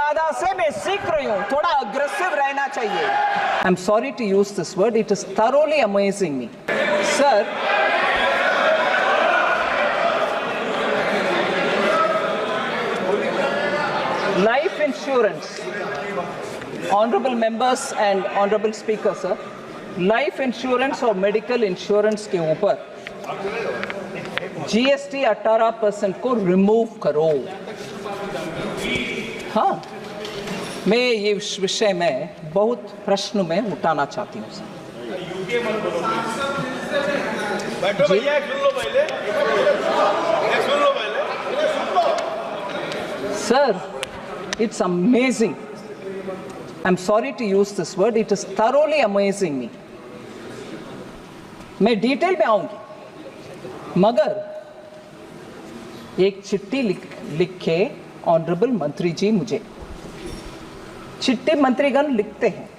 मर्यादा से मैं सीख रही हूँ, थोड़ा अग्रेसिव रहना चाहिए। I am sorry to use this word, it is thoroughly amazing me. Sir, life insurance, honourable members and honourable speaker sir, life insurance और मेडिकल इंश्योरेंस के ऊपर जीएसटी 18% को रिमूव करो। हाँ, मैं ये विषय में बहुत प्रश्न में उठाना चाहती हूँ सर। बैठो भैया, सुन लो पहले, सुन लो पहले। Sir, it's amazing. I'm sorry to use this word, it is thoroughly amazing me. मैं डिटेल में आऊंगी, मगर एक चिट्ठी लिखे ऑनरेबल मंत्री जी, मुझे चिट्ठी मंत्रीगण लिखते हैं,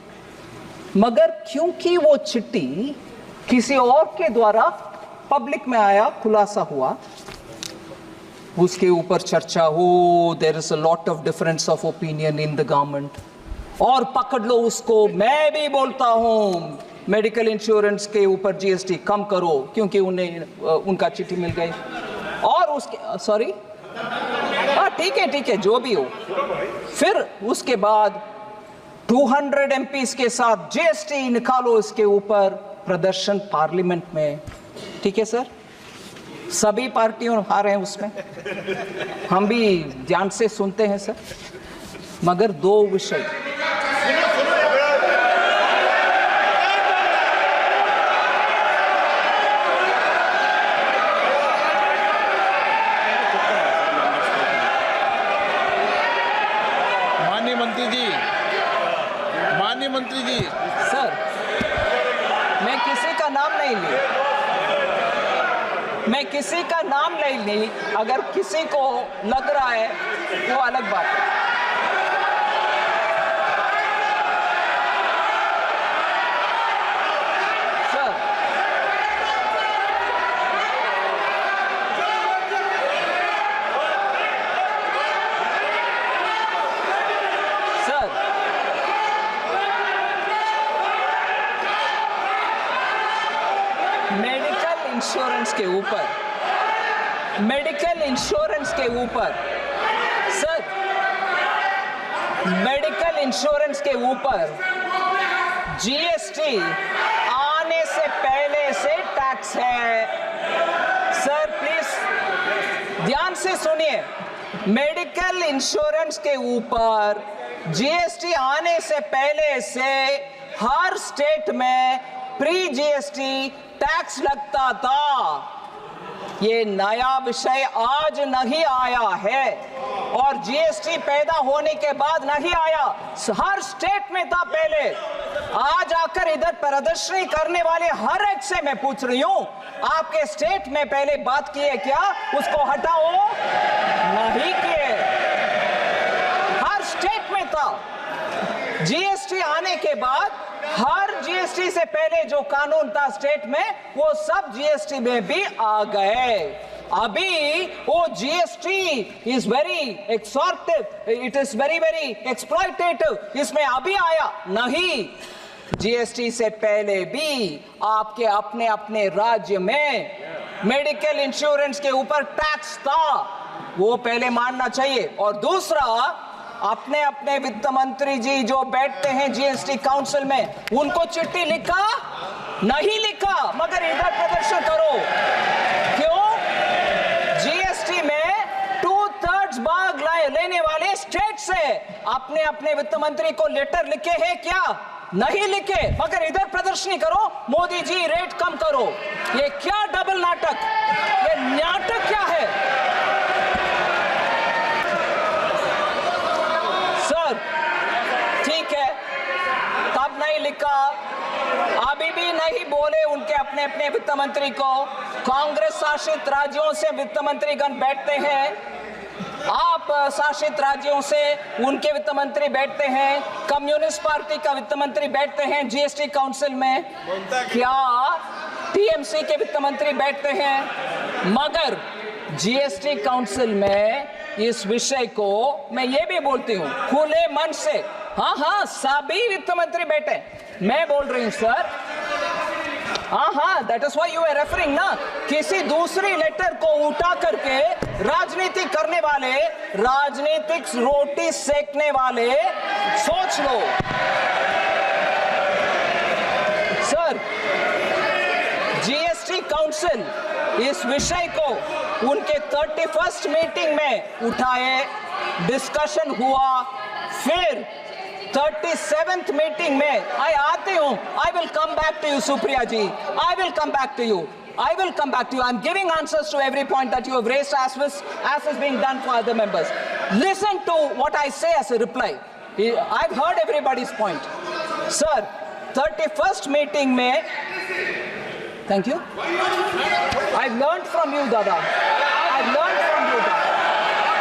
मगर क्योंकि वो चिट्ठी किसी और के द्वारा पब्लिक में आया, खुलासा हुआ, उसके ऊपर चर्चा हो, there is a lot of difference of opinion in the government, और पकड़ लो उसको। मैं भी बोलता हूँ मेडिकल इंश्योरेंस के ऊपर जीएसटी कम करो, क्योंकि उनका चिट्ठी मिल गई, और उसके सॉरी, हाँ ठीक है, जो भी हो। फिर उसके बाद 200 एमपीज के साथ जीएसटी निकालो इसके ऊपर, प्रदर्शन पार्लियामेंट में, ठीक है सर, सभी पार्टियों आ रहे हैं उसमें, हम भी ध्यान से सुनते हैं सर, मगर दो विषय, माननीय मंत्री जी सर, मैं किसी का नाम नहीं ली, अगर किसी को लग रहा है वो अलग बात है। सर, मेडिकल इंश्योरेंस के ऊपर जीएसटी आने से पहले से टैक्स है। सर प्लीज ध्यान से सुनिए, मेडिकल इंश्योरेंस के ऊपर जीएसटी आने से पहले से हर स्टेट में प्री जीएसटी टैक्स लगता था। ये नया विषय आज नहीं आया है, और जीएसटी पैदा होने के बाद नहीं आया, हर स्टेट में था पहले। आज आकर इधर प्रदर्शनी करने वाले हर एक से मैं पूछ रही हूं, आपके स्टेट में पहले बात की है क्या? उसको हटाओ, नहीं किए, हर स्टेट में था। जीएसटी आने के बाद हर जीएसटी से पहले जो कानून था स्टेट में, वो सब जीएसटी में भी आ गए। अभी वो GST is very extortive, it is very very exploitative, इसमें अभी आया नहीं। जीएसटी से पहले भी आपके अपने अपने राज्य में मेडिकल इंश्योरेंस के ऊपर टैक्स था, वो पहले मानना चाहिए। और दूसरा, अपने अपने वित्त मंत्री जी जो बैठते हैं जीएसटी काउंसिल में, उनको चिट्ठी लिखा नहीं लिखा, मगर इधर प्रदर्शन करो। क्यों? जीएसटी में 2/3 भाग लेने वाले स्टेट से अपने अपने वित्त मंत्री को लेटर लिखे हैं क्या? नहीं लिखे, मगर इधर प्रदर्शनी करो, मोदी जी रेट कम करो। ये क्या डबल नाटक, ये नाटक क्या है? सर ठीक है, तब नहीं लिखा, अभी भी नहीं बोले उनके अपने अपने वित्त मंत्री को। कांग्रेस शासित राज्यों से वित्त मंत्रीगण बैठते हैं, आप शासित राज्यों से उनके वित्त मंत्री बैठते हैं, कम्युनिस्ट पार्टी का वित्त मंत्री बैठते हैं जीएसटी काउंसिल में, क्या टीएमसी के वित्त मंत्री बैठते हैं, मगर जीएसटी काउंसिल में इस विषय को मैं ये भी बोलती हूँ खुले मन से, हाँ सभी वित्त मंत्री बैठे, मैं बोल रही हूँ सर, हाँ that is why you are referring ना, किसी दूसरी लेटर को उठा करके राजनीति करने वाले, राजनीतिक रोटी सेकने वाले, सोच लो सर। जीएसटी काउंसिल इस विषय को उनके 31st मीटिंग में उठाए, डिस्कशन हुआ, फिर 37th मीटिंग में आई आती हूं, I will come back to you Supriya ji, I will come back to you, I will come back to you. I'm giving answers to every point that you have raised as is being done for other members. Listen to what I say as a reply. I've heard everybody's point. Sir, 31st meeting mein, thank you. I've learned from you, Dada. I've learned from you, Dada.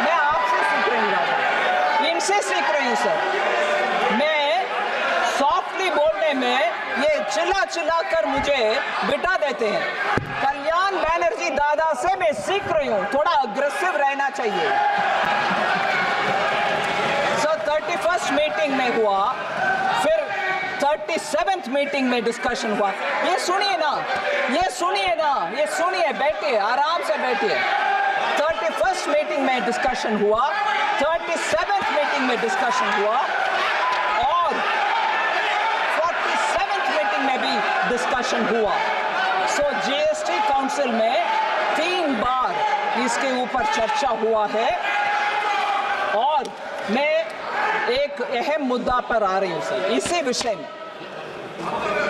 मैं आपसे सीख रही हूँ दादा, इनसे सीख रही हूँ सर। मैं सॉफ्टली बोलने में ये चिल्ला कर मुझे बिठा देते हैं। कल्याण बैनर्जी दादा से मैं सीख रही हूँ, थोड़ा अग्रेसिव रहना चाहिए। सर 31st मीटिंग में हुआ, फिर 37th मीटिंग में डिस्कशन हुआ। ये सुनिए ना, ये सुनिए, बैठिए, आराम से बैठिए। 31st मीटिंग में डिस्कशन हुआ, 37th मीटिंग में डिस्कशन हुआ और 47th मीटिंग में भी डिस्कशन हुआ। सो जीएसटी काउंसिल में 3 बार इसके ऊपर चर्चा हुआ है और मैं एक अहम मुद्दा पर आ रही हूं सर। इसी विषय में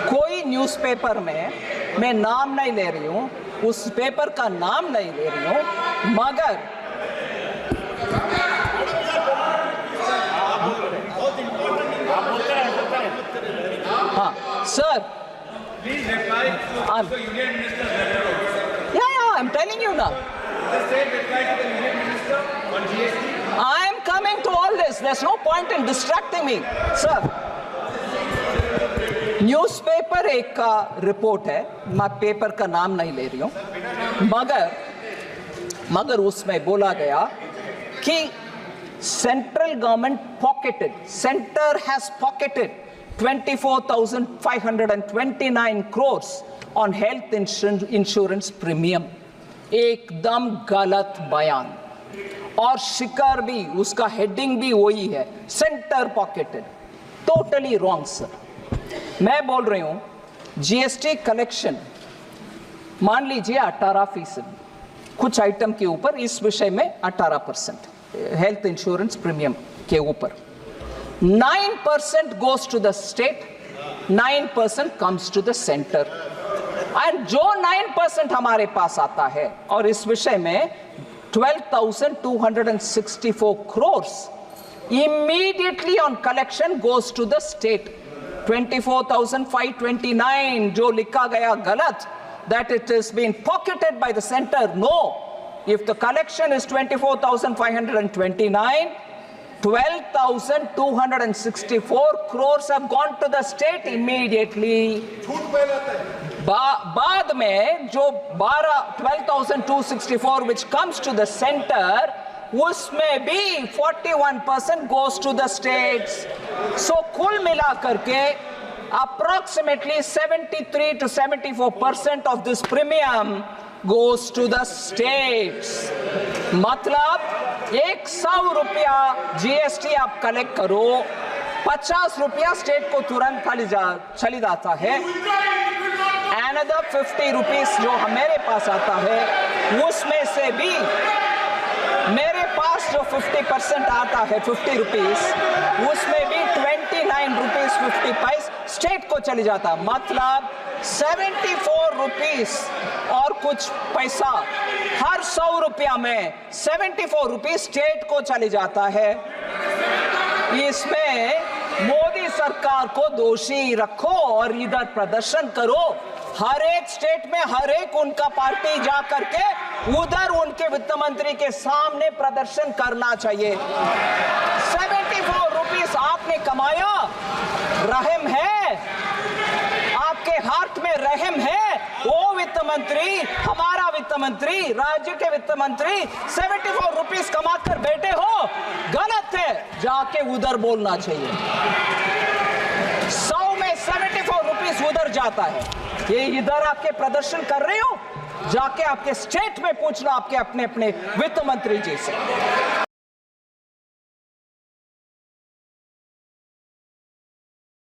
कोई न्यूज़पेपर में मैं नाम नहीं ले रही हूं, उस पेपर का नाम नहीं ले रही हूं, मगर हाँ sir, Please reply to the Union Minister's letter also. Yeah, I'm telling you now. Just say reply to the Union Minister on GST. I am coming to all this. There's no point in distracting me, sir. Newspaper एक का report है, मैं paper का नाम नहीं ले रही हूं, मगर उसमें बोला गया कि central government centre has pocketed 24,529 crores on health insurance premium। एकदम गलत बयान, और शिकार भी, उसका हेडिंग भी वही है, centre pocketed, totally wrong sir. मैं बोल रही हूं जीएसटी कलेक्शन मान लीजिए 18%, कुछ आइटम के ऊपर, इस विषय में 18% हेल्थ इंश्योरेंस प्रीमियम के ऊपर, 9% goes to the state, 9% comes to the center, and जो 9% हमारे पास आता है, और इस विषय में 12,264 crores immediately on collection goes to the state। 24,529 जो लिखा गया गलत, that it is being pocketed by the center, no, if the collection is 24,529, 12,264 crores have gone to the state immediately। बाद में जो 12,264 which comes to the center, उसमें भी 41% goes to the states। So कुल मिला करके approximately 73 to 74% of this premium goes to the states। मतलब 100 रुपया जीएसटी आप कलेक्ट करो, 50 रुपया स्टेट को तुरंत चली जाता है, another 50 रुपीस जो मेरे पास आता है, उसमें से भी मेरे पास जो 50% आता है 50 रुपीस, उसमें भी 29 रुपीस 50 पैसे स्टेट को चली जाता, मतलब 74 रुपीस और कुछ पैसा हर 100 रुपया में 74 रुपीस स्टेट को चली जाता है। इसमें मोदी सरकार को दोषी रखो और इधर प्रदर्शन करो, हर एक स्टेट में हर एक उनका पार्टी जा करके उधर उनके वित्त मंत्री के सामने प्रदर्शन करना चाहिए। 74 रुपीस आपने कमाया, रहम है आपके हाथ में, रहम है, वो वित्त मंत्री, हमारा वित्त मंत्री, राज्य के वित्त मंत्री 74 रुपीस कमा कर बैठे हो, गलत है, जाके उधर बोलना चाहिए। 100 में 74 रुपीस उधर जाता है, ये इधर आके प्रदर्शन कर रहे हो, जाके आपके स्टेट में पूछना आपके अपने अपने वित्त मंत्री जी से।